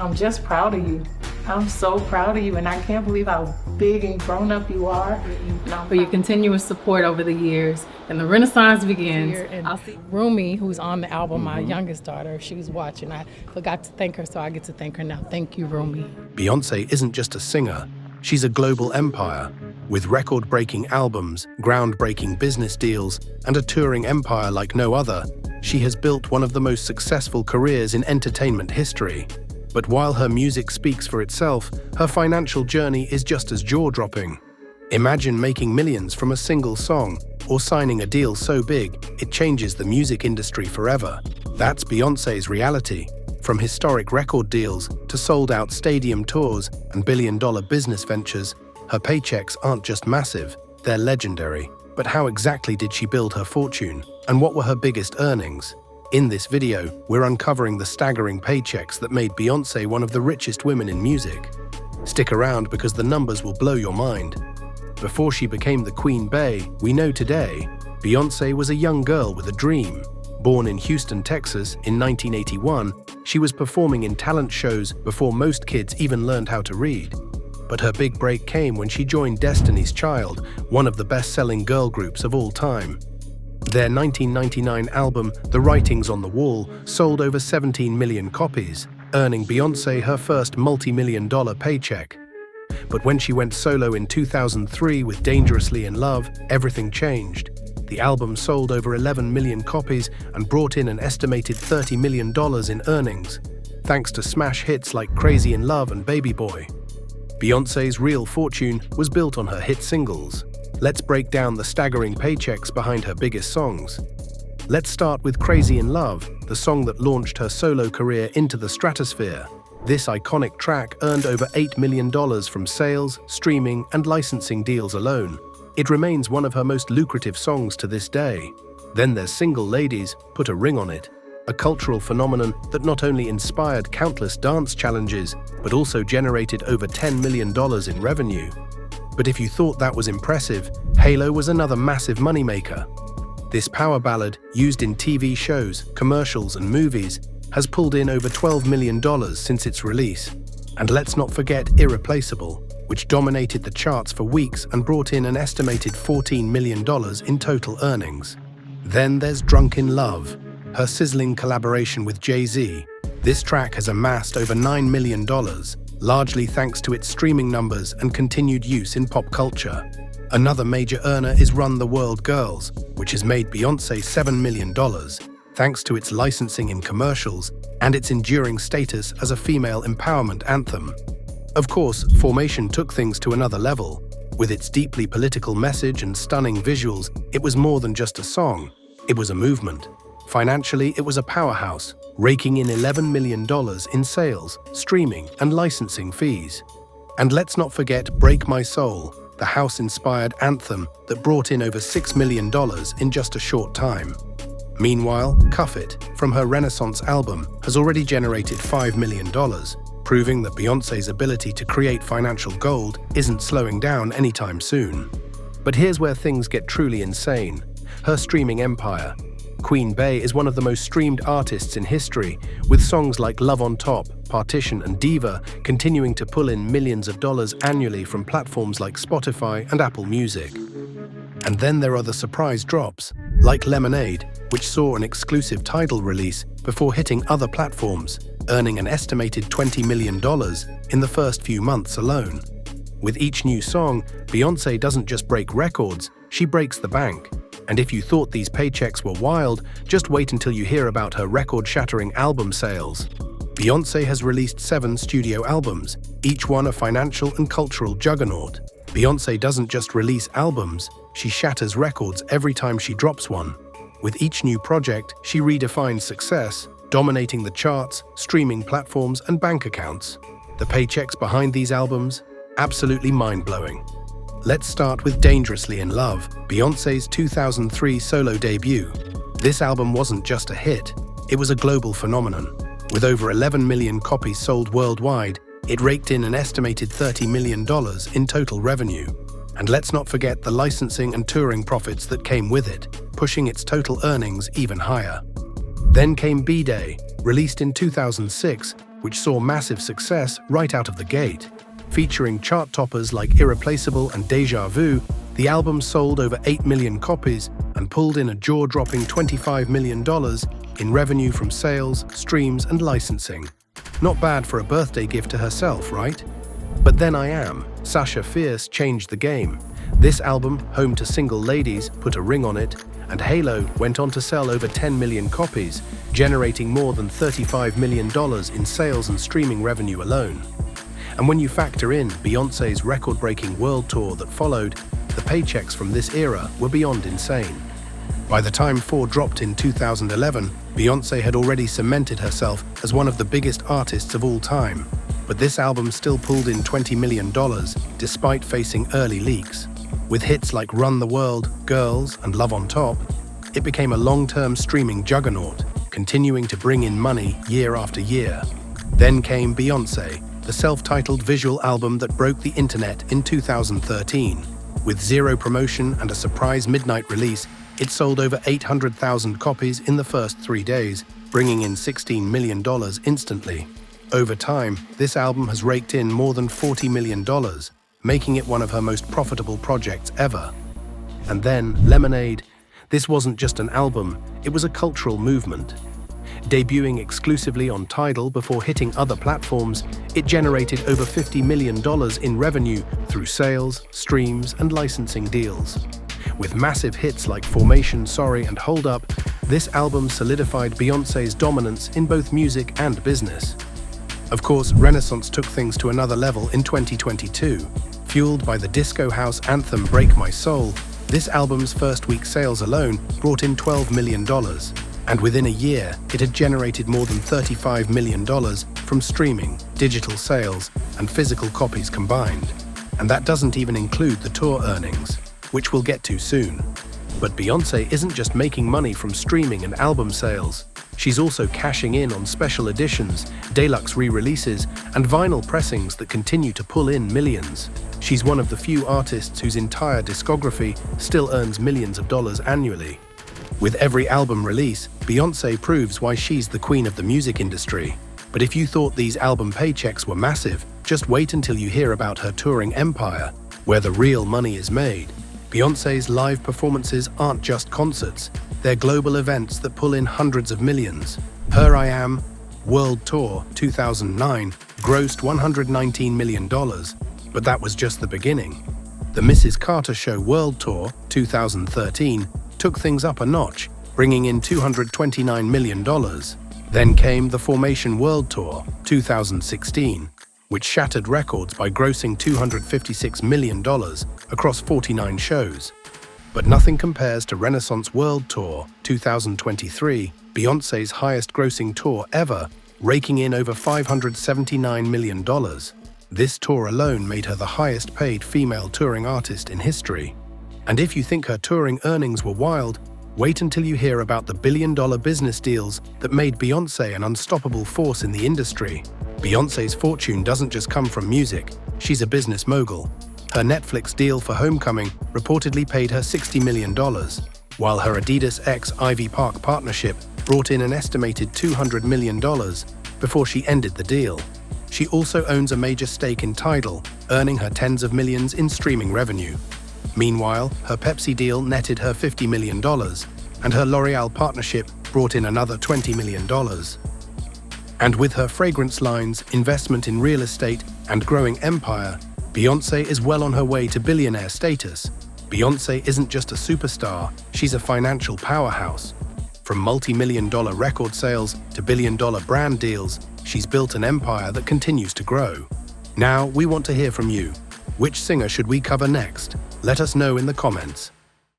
I'm just proud of you. I'm so proud of you, and I can't believe how big and grown up you are. For your continuous support over the years, and the Renaissance begins. And I'll see Rumi, who's on the album, my youngest daughter, she was watching. I forgot to thank her, so I get to thank her now. Thank you, Rumi. Beyoncé isn't just a singer, she's a global empire. With record-breaking albums, groundbreaking business deals, and a touring empire like no other, she has built one of the most successful careers in entertainment history. But while her music speaks for itself, her financial journey is just as jaw-dropping. Imagine making millions from a single song, or signing a deal so big it changes the music industry forever. That's Beyoncé's reality. From historic record deals to sold-out stadium tours and billion-dollar business ventures, her paychecks aren't just massive, they're legendary. But how exactly did she build her fortune, and what were her biggest earnings? In this video, we're uncovering the staggering paychecks that made Beyoncé one of the richest women in music. Stick around because the numbers will blow your mind. Before she became the Queen Bey we know today, Beyoncé was a young girl with a dream. Born in Houston, Texas in 1981, she was performing in talent shows before most kids even learned how to read. But her big break came when she joined Destiny's Child, one of the best-selling girl groups of all time. Their 1999 album, The Writings on the Wall, sold over 17 million copies, earning Beyoncé her first multi-million-dollar paycheck. But when she went solo in 2003 with Dangerously in Love, everything changed. The album sold over 11 million copies and brought in an estimated $30 million in earnings, thanks to smash hits like Crazy in Love and Baby Boy. Beyoncé's real fortune was built on her hit singles. Let's break down the staggering paychecks behind her biggest songs. Let's start with Crazy in Love, the song that launched her solo career into the stratosphere. This iconic track earned over $8 million from sales, streaming, and licensing deals alone. It remains one of her most lucrative songs to this day. Then there's Single Ladies, Put a Ring on It, a cultural phenomenon that not only inspired countless dance challenges, but also generated over $10 million in revenue. But if you thought that was impressive, Halo was another massive moneymaker. This power ballad, used in TV shows, commercials, and movies, has pulled in over $12 million since its release. And let's not forget Irreplaceable, which dominated the charts for weeks and brought in an estimated $14 million in total earnings. Then there's Drunk in Love, her sizzling collaboration with Jay-Z. This track has amassed over $9 million, largely thanks to its streaming numbers and continued use in pop culture. Another major earner is Run the World Girls, which has made Beyoncé $7 million, thanks to its licensing in commercials and its enduring status as a female empowerment anthem. Of course, Formation took things to another level. With its deeply political message and stunning visuals, it was more than just a song, it was a movement. Financially, it was a powerhouse, raking in $11 million in sales, streaming, and licensing fees. And let's not forget Break My Soul, the house-inspired anthem that brought in over $6 million in just a short time. Meanwhile, Cuff It, from her Renaissance album, has already generated $5 million, proving that Beyoncé's ability to create financial gold isn't slowing down anytime soon. But here's where things get truly insane. Her streaming empire. Queen Bey is one of the most streamed artists in history, with songs like Love on Top, Partition, and Diva continuing to pull in millions of dollars annually from platforms like Spotify and Apple Music. And then there are the surprise drops, like Lemonade, which saw an exclusive Tidal release before hitting other platforms, earning an estimated $20 million in the first few months alone. With each new song, Beyoncé doesn't just break records, she breaks the bank. And if you thought these paychecks were wild, just wait until you hear about her record-shattering album sales. Beyoncé has released 7 studio albums, each one a financial and cultural juggernaut. Beyoncé doesn't just release albums, she shatters records every time she drops one. With each new project, she redefines success, dominating the charts, streaming platforms, and bank accounts. The paychecks behind these albums? Absolutely mind-blowing. Let's start with Dangerously in Love, Beyoncé's 2003 solo debut. This album wasn't just a hit, it was a global phenomenon. With over 11 million copies sold worldwide, it raked in an estimated $30 million in total revenue. And let's not forget the licensing and touring profits that came with it, pushing its total earnings even higher. Then came B-Day, released in 2006, which saw massive success right out of the gate. Featuring chart toppers like Irreplaceable and Deja Vu, the album sold over 8 million copies and pulled in a jaw-dropping $25 million in revenue from sales, streams, and licensing. Not bad for a birthday gift to herself, right? But Then I Am, Sasha Fierce changed the game. This album, home to Single Ladies, put a ring on it, and Halo went on to sell over 10 million copies, generating more than $35 million in sales and streaming revenue alone. And when you factor in Beyoncé's record-breaking world tour that followed, the paychecks from this era were beyond insane. By the time 4 dropped in 2011, Beyoncé had already cemented herself as one of the biggest artists of all time. But this album still pulled in $20 million, despite facing early leaks. With hits like Run the World, Girls, and Love on Top, it became a long-term streaming juggernaut, continuing to bring in money year after year. Then came Beyoncé, the self-titled visual album that broke the internet in 2013. With zero promotion and a surprise midnight release, it sold over 800,000 copies in the first 3 days, bringing in $16 million instantly. Over time, this album has raked in more than $40 million, making it one of her most profitable projects ever. And then, Lemonade. This wasn't just an album, it was a cultural movement. Debuting exclusively on Tidal before hitting other platforms, it generated over $50 million in revenue through sales, streams, and licensing deals. With massive hits like Formation, Sorry, and Hold Up, this album solidified Beyoncé's dominance in both music and business. Of course, Renaissance took things to another level in 2022. Fueled by the disco house anthem Break My Soul, this album's first week sales alone brought in $12 million. And within a year, it had generated more than $35 million from streaming, digital sales, and physical copies combined. And that doesn't even include the tour earnings, which we'll get to soon. But Beyoncé isn't just making money from streaming and album sales. She's also cashing in on special editions, deluxe re-releases, and vinyl pressings that continue to pull in millions. She's one of the few artists whose entire discography still earns millions of dollars annually. With every album release, Beyoncé proves why she's the queen of the music industry. But if you thought these album paychecks were massive, just wait until you hear about her touring empire, where the real money is made. Beyoncé's live performances aren't just concerts, they're global events that pull in hundreds of millions. Her I Am World Tour 2009 grossed $119 million, but that was just the beginning. The Mrs. Carter Show World Tour 2013 took things up a notch, bringing in $229 million. Then came the Formation World Tour 2016, which shattered records by grossing $256 million across 49 shows. But nothing compares to Renaissance World Tour 2023, Beyoncé's highest-grossing tour ever, raking in over $579 million. This tour alone made her the highest-paid female touring artist in history. And if you think her touring earnings were wild, wait until you hear about the billion-dollar business deals that made Beyoncé an unstoppable force in the industry. Beyoncé's fortune doesn't just come from music, she's a business mogul. Her Netflix deal for Homecoming reportedly paid her $60 million, while her Adidas x Ivy Park partnership brought in an estimated $200 million before she ended the deal. She also owns a major stake in Tidal, earning her tens of millions in streaming revenue. Meanwhile, her Pepsi deal netted her $50 million, and her L'Oreal partnership brought in another $20 million. And with her fragrance lines, investment in real estate, and growing empire, Beyoncé is well on her way to billionaire status. Beyoncé isn't just a superstar, she's a financial powerhouse. From multi-million-dollar record sales to billion-dollar brand deals, she's built an empire that continues to grow. Now, we want to hear from you. Which singer should we cover next? Let us know in the comments.